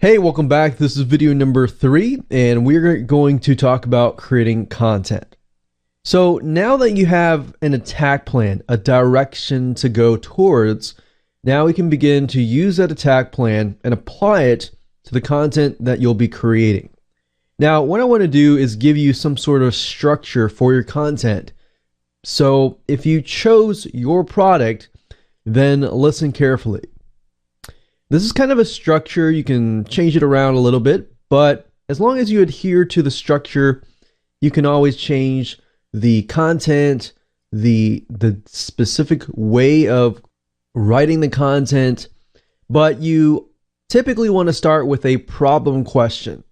Hey, welcome back. This is video number 3, and we're going to talk about creating content. So now that you have an attack plan, a direction to go towards, now we can begin to use that attack plan and apply it to the content that you'll be creating. Now, what I want to do is give you some sort of structure for your content. So if you chose your product, then listen carefully. This is kind of a structure. You can change it around a little bit, but as long as you adhere to the structure, you can always change the content, the specific way of writing the content, but you typically want to start with a problem question,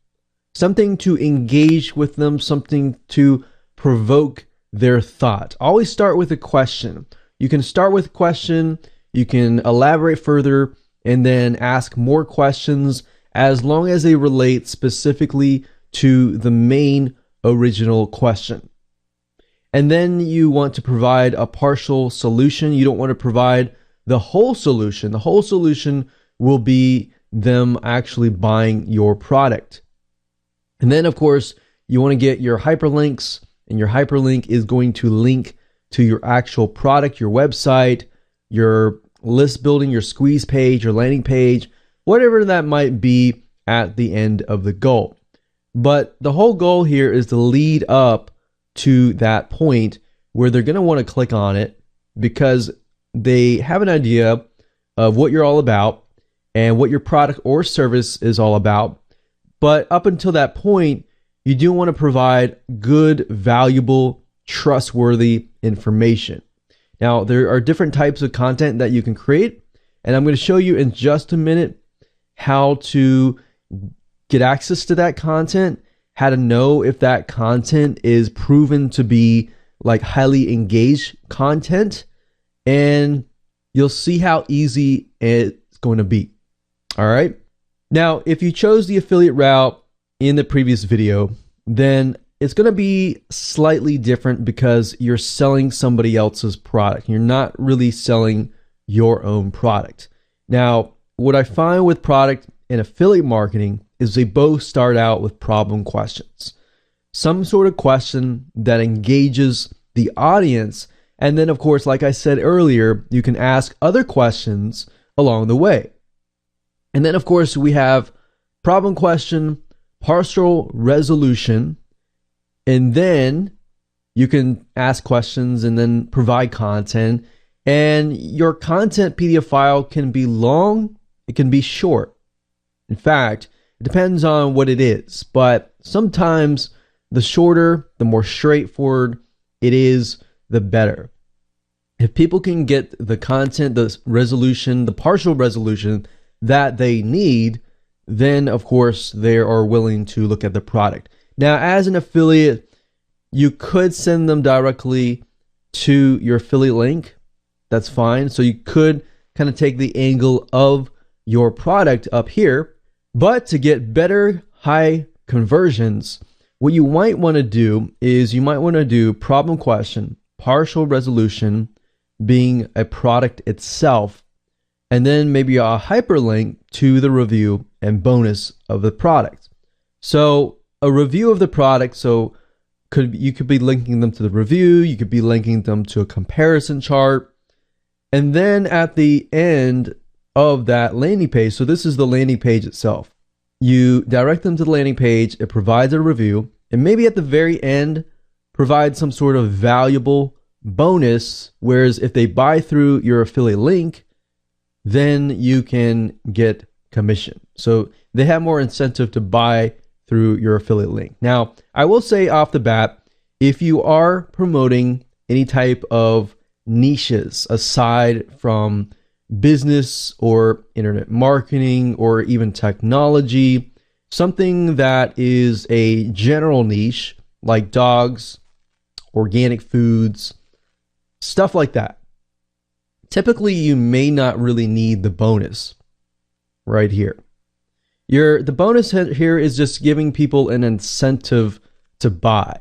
something to engage with them, something to provoke their thought. Always start with a question. You can start with a question, you can elaborate further, and then ask more questions as long as they relate specifically to the main original question. And then you want to provide a partial solution. You don't want to provide the whole solution. The whole solution will be them actually buying your product. And then, of course, you want to get your hyperlinks, and your hyperlink is going to link to your actual product, your website, your list building, your squeeze page, your landing page, whatever that might be at the end of the goal. But the whole goal here is to lead up to that point where they're going to want to click on it because they have an idea of what you're all about and what your product or service is all about. But up until that point, you do want to provide good, valuable, trustworthy information. Now, there are different types of content that you can create, and I'm going to show you in just a minute how to get access to that content, how to know if that content is proven to be like highly engaged content, and you'll see how easy it's going to be. All right. Now, if you chose the affiliate route in the previous video, then it's going to be slightly different because you're selling somebody else's product. You're not really selling your own product. Now, what I find with product and affiliate marketing is they both start out with problem questions. Some sort of question that engages the audience. And then, of course, like I said earlier, you can ask other questions along the way. And then, of course, we have problem question, partial resolution, and then you can ask questions and then provide content. And your content PDF file can be long, it can be short. In fact, it depends on what it is. But sometimes the shorter, the more straightforward it is, the better. If people can get the content, the resolution, the partial resolution that they need, then of course they are willing to look at the product. Now, as an affiliate, you could send them directly to your affiliate link. That's fine. So you could kind of take the angle of your product up here. But to get better high conversions, what you might want to do is you might want to do problem question, partial resolution being a product itself, and then maybe a hyperlink to the review and bonus of the product. So a review of the product, you could be linking them to the review, you could be linking them to a comparison chart, and then at the end of that landing page, so this is the landing page itself, you direct them to the landing page, it provides a review, and maybe at the very end provide some sort of valuable bonus, whereas if they buy through your affiliate link, then you can get commission. So they have more incentive to buy through your affiliate link. Now, I will say off the bat, if you are promoting any type of niches aside from business or internet marketing or even technology, something that is a general niche like dogs, organic foods, stuff like that, typically you may not really need the bonus right here. The bonus here is just giving people an incentive to buy.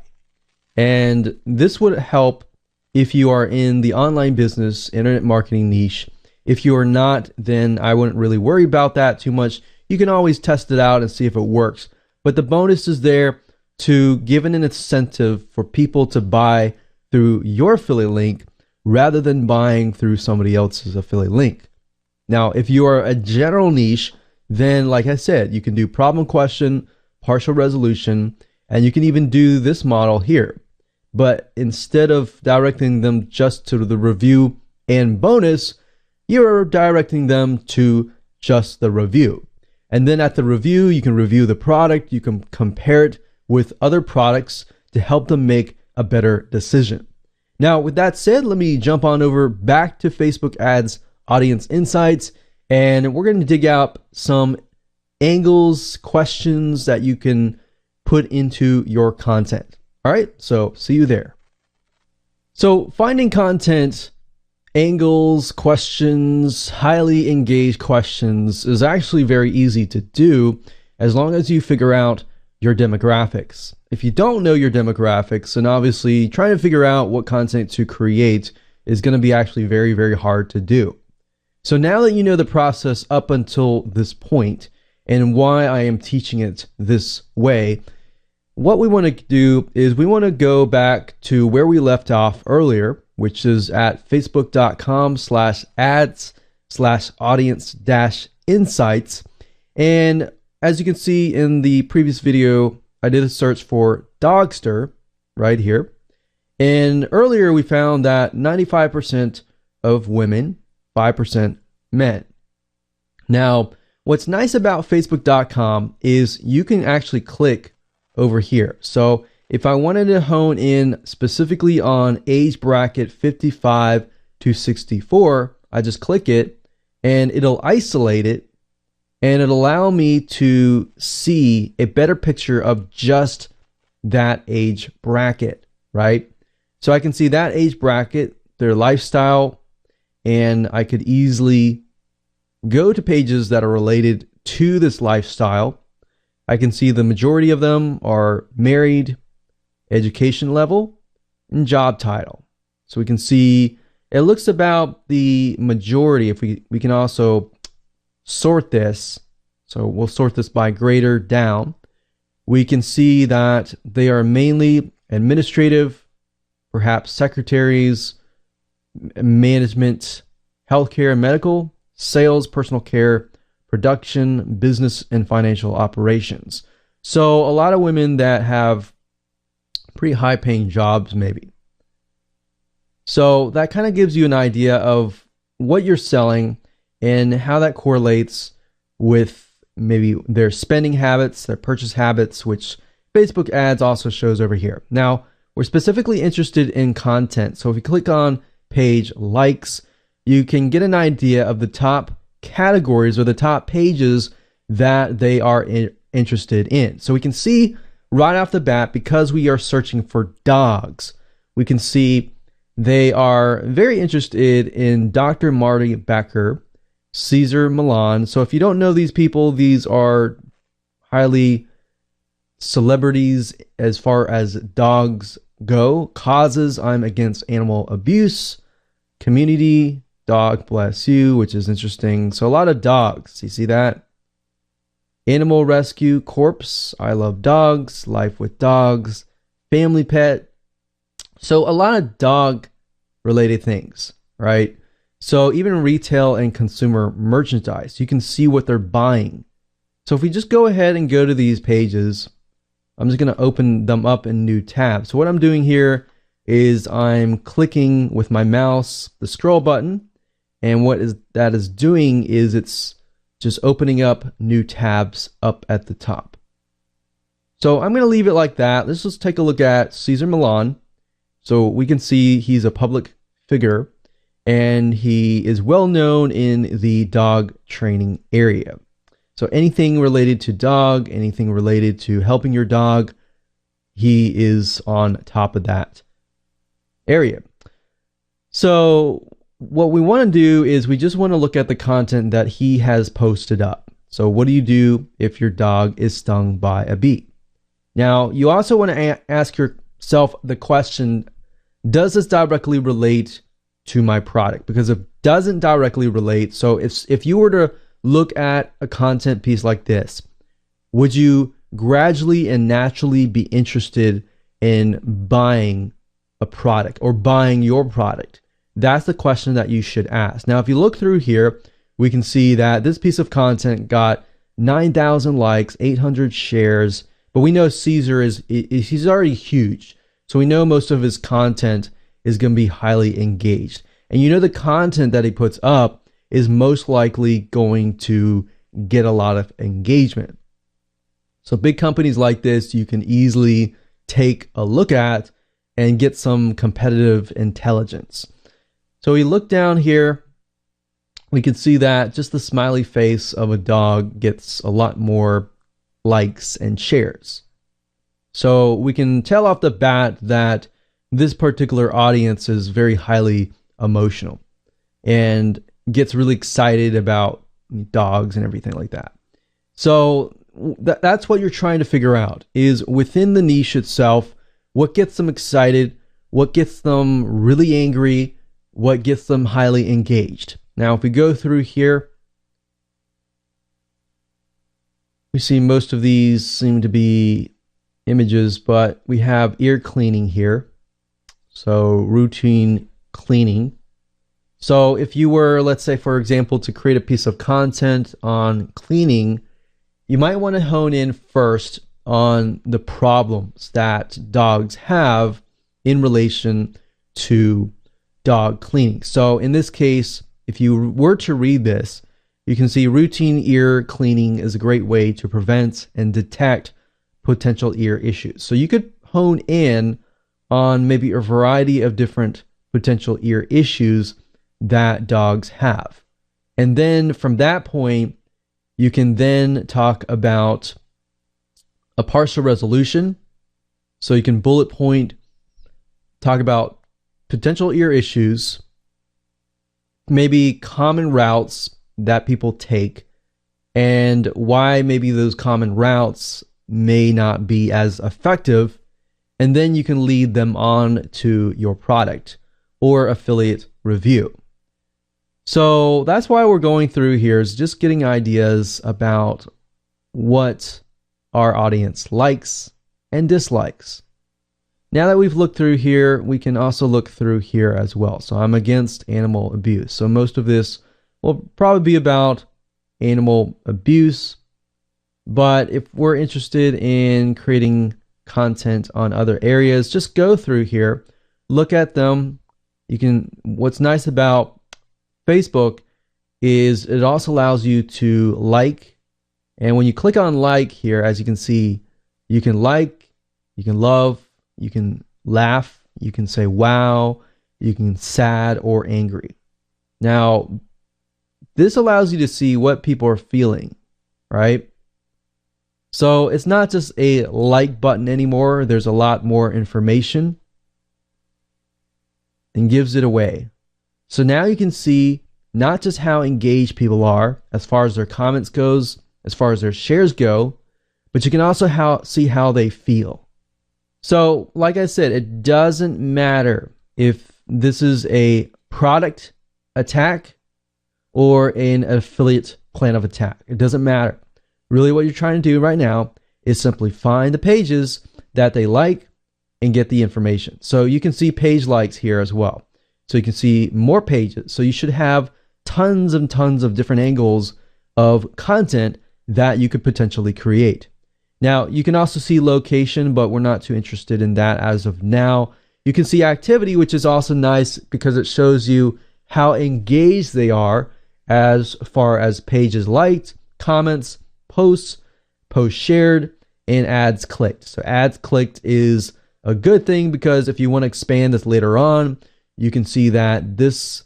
And this would help if you are in the online business, internet marketing niche. If you are not, then I wouldn't really worry about that too much. you can always test it out and see if it works. But the bonus is there to give an incentive for people to buy through your affiliate link rather than buying through somebody else's affiliate link. Now, if you are a general niche, then like I said, you can do problem question, partial resolution, and you can even do this model here. But instead of directing them just to the review and bonus, you're directing them to just the review. And then at the review, you can review the product, you can compare it with other products to help them make a better decision. Now, with that said, let me jump on over back to Facebook Ads Audience Insights, and we're going to dig out some angles, questions that you can put into your content. All right, so see you there. So finding content, angles, questions, highly engaged questions is actually very easy to do as long as you figure out your demographics. If you don't know your demographics, then obviously trying to figure out what content to create is going to be actually very, very hard to do. So now that you know the process up until this point and why I am teaching it this way, what we want to do is we want to go back to where we left off earlier, which is at facebook.com/ads/audience-insights. And as you can see in the previous video, I did a search for Dogster right here. And earlier we found that 95% of women, 5% men. Now, what's nice about facebook.com is you can actually click over here. So if I wanted to hone in specifically on age bracket 55 to 64, I just click it and it'll isolate it and it'll allow me to see a better picture of just that age bracket, right? So I can see that age bracket, their lifestyle, and I could easily go to pages that are related to this lifestyle. I can see the majority of them are married, education level, and job title. So we can see it looks about the majority. If we can also sort this, so we'll sort this by greater down. We can see that they are mainly administrative, perhaps secretaries, management, healthcare and medical, sales, personal care, production, business, and financial operations. So a lot of women that have pretty high paying jobs maybe. So that kind of gives you an idea of what you're selling and how that correlates with maybe their spending habits, their purchase habits, which Facebook ads also shows over here. Now, we're specifically interested in content. So if you click on page likes, you can get an idea of the top categories or the top pages that they are interested in. So we can see right off the bat, because we are searching for dogs, we can see they are very interested in Dr. Marty Becker, Cesar Millan. So if you don't know these people, these are highly celebrities as far as dogs go. Causes: I'm against animal abuse. Community: dog bless you, which is interesting. So a lot of dogs. You see that? Animal rescue: corpse, I love dogs. Life with dogs. Family pet. So a lot of dog related things, right? So even retail and consumer merchandise, you can see what they're buying. So if we just go ahead and go to these pages, I'm just going to open them up in new tabs. So what I'm doing here is I'm clicking with my mouse the scroll button, and what that is doing is it's just opening up new tabs up at the top. So I'm going to leave it like that. Let's just take a look at Cesar Millan. So we can see he's a public figure and he is well known in the dog training area. So anything related to dog, anything related to helping your dog, he is on top of that area. So what we want to do is we just want to look at the content that he has posted up. So what do you do if your dog is stung by a bee? Now, you also want to ask yourself the question, does this directly relate to my product? Because if it doesn't directly relate, so if you were to look at a content piece like this, would you gradually and naturally be interested in buying a product or buying your product? That's the question that you should ask. Now, if you look through here, we can see that this piece of content got 9,000 likes, 800 shares, but we know Caesar he's already huge. So we know most of his content is going to be highly engaged. And you know the content that he puts up is most likely going to get a lot of engagement. So big companies like this, you can easily take a look at and get some competitive intelligence. So we look down here, we can see that just the smiley face of a dog gets a lot more likes and shares. So we can tell off the bat that this particular audience is very highly emotional and gets really excited about dogs and everything like that. So that's what you're trying to figure out, is within the niche itself, what gets them excited, what gets them really angry, what gets them highly engaged. Now, if we go through here, we see most of these seem to be images, but we have ear cleaning here. So routine cleaning. So if you were, let's say, for example, to create a piece of content on cleaning, you might want to hone in first on the problems that dogs have in relation to dog cleaning. So in this case, if you were to read this, you can see routine ear cleaning is a great way to prevent and detect potential ear issues. So you could hone in on maybe a variety of different potential ear issues that dogs have. And then from that point, you can then talk about a partial resolution. So you can bullet point, talk about potential ear issues, maybe common routes that people take, and why maybe those common routes may not be as effective. And then you can lead them on to your product or affiliate review. So that's why we're going through here, is just getting ideas about what our audience likes and dislikes. Now that we've looked through here, we can also look through here as well. So I'm against animal abuse. So most of this will probably be about animal abuse. But if we're interested in creating content on other areas, just go through here, look at them. What's nice about Facebook is it also allows you to like. And when you click on like here, as you can see, you can like, you can love, you can laugh, you can say wow, you can sad or angry. Now, this allows you to see what people are feeling, right? So it's not just a like button anymore. There's a lot more information and gives it away. So now you can see not just how engaged people are as far as their comments goes, as far as their shares go, but you can also see how they feel. So like I said, it doesn't matter if this is a product attack or an affiliate plan of attack. It doesn't matter. Really what you're trying to do right now is simply find the pages that they like and get the information. So you can see page likes here as well. So you can see more pages. So you should have tons and tons of different angles of content that you could potentially create. Now, you can also see location, but we're not too interested in that as of now. You can see activity, which is also nice because it shows you how engaged they are as far as pages liked, comments, posts shared, and ads clicked. So ads clicked is a good thing because if you want to expand this later on, you can see that this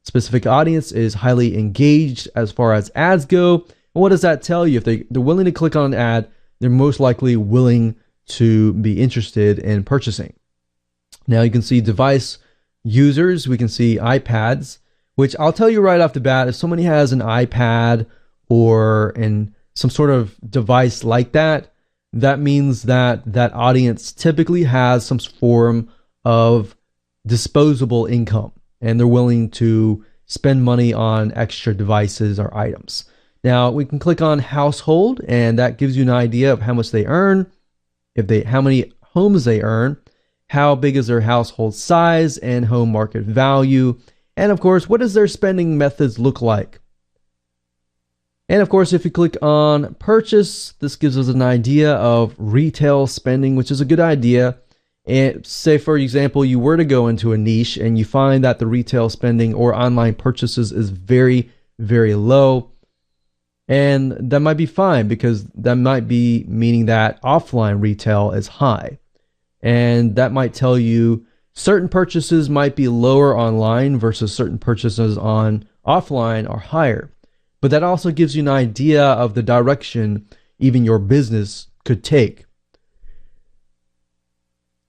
specific audience is highly engaged as far as ads go. And what does that tell you? If they're willing to click on an ad, they're most likely willing to be interested in purchasing. Now you can see device users. We can see iPads, which I'll tell you right off the bat, if somebody has an iPad or some sort of device like that, that means that that audience typically has some form of disposable income and they're willing to spend money on extra devices or items. Now we can click on household, and that gives you an idea of how much they earn, how many homes they earn, how big is their household size and home market value, and of course, what does their spending methods look like? And of course, if you click on purchase, this gives us an idea of retail spending, which is a good idea. And say, for example, you were to go into a niche and you find that the retail spending or online purchases is very, very low. And that might be fine, because that might be meaning that offline retail is high. And that might tell you certain purchases might be lower online versus certain purchases on offline are higher. But that also gives you an idea of the direction even your business could take.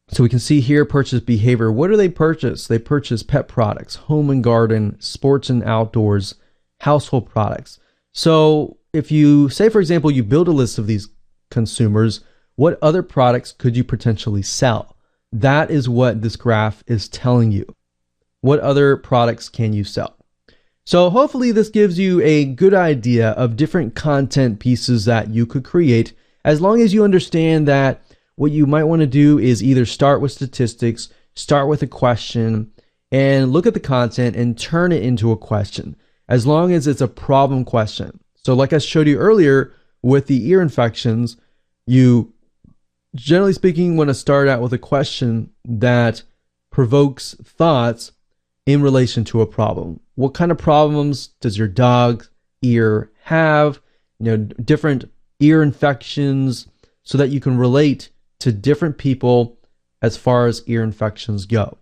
So we can see here purchase behavior. What do they purchase? They purchase pet products, home and garden, sports and outdoors, household products. So if you say, for example, you build a list of these consumers, what other products could you potentially sell? That is what this graph is telling you. What other products can you sell? So hopefully this gives you a good idea of different content pieces that you could create, as long as you understand that what you might want to do is either start with statistics, start with a question, and look at the content and turn it into a question, as long as it's a problem question. So like I showed you earlier with the ear infections, you generally speaking want to start out with a question that provokes thoughts in relation to a problem. What kind of problems does your dog's ear have? Different ear infections, so that you can relate to different people as far as ear infections go.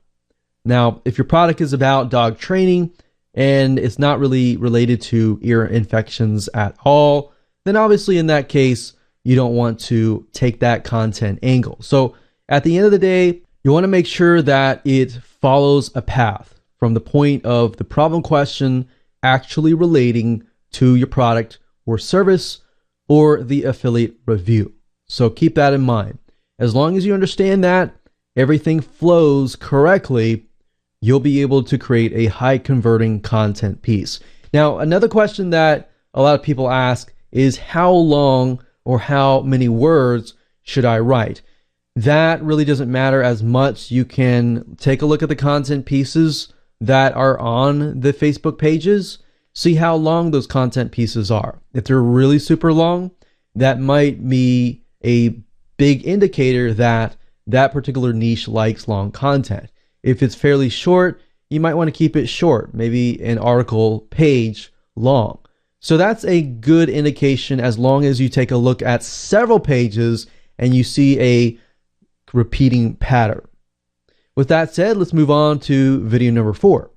Now, if your product is about dog training and it's not really related to ear infections at all, then obviously in that case, you don't want to take that content angle. So at the end of the day, you want to make sure that it follows a path from the point of the problem question actually relating to your product or service or the affiliate review. So keep that in mind. As long as you understand that everything flows correctly, you'll be able to create a high converting content piece. Now, another question that a lot of people ask is how long or how many words should I write? That really doesn't matter as much. You can take a look at the content pieces that are on the Facebook pages, see how long those content pieces are. If they're really super long, that might be a big indicator that that particular niche likes long content. If it's fairly short, you might want to keep it short, maybe an article page long. So that's a good indication, as long as you take a look at several pages and you see a repeating pattern. With that said, let's move on to video number 4.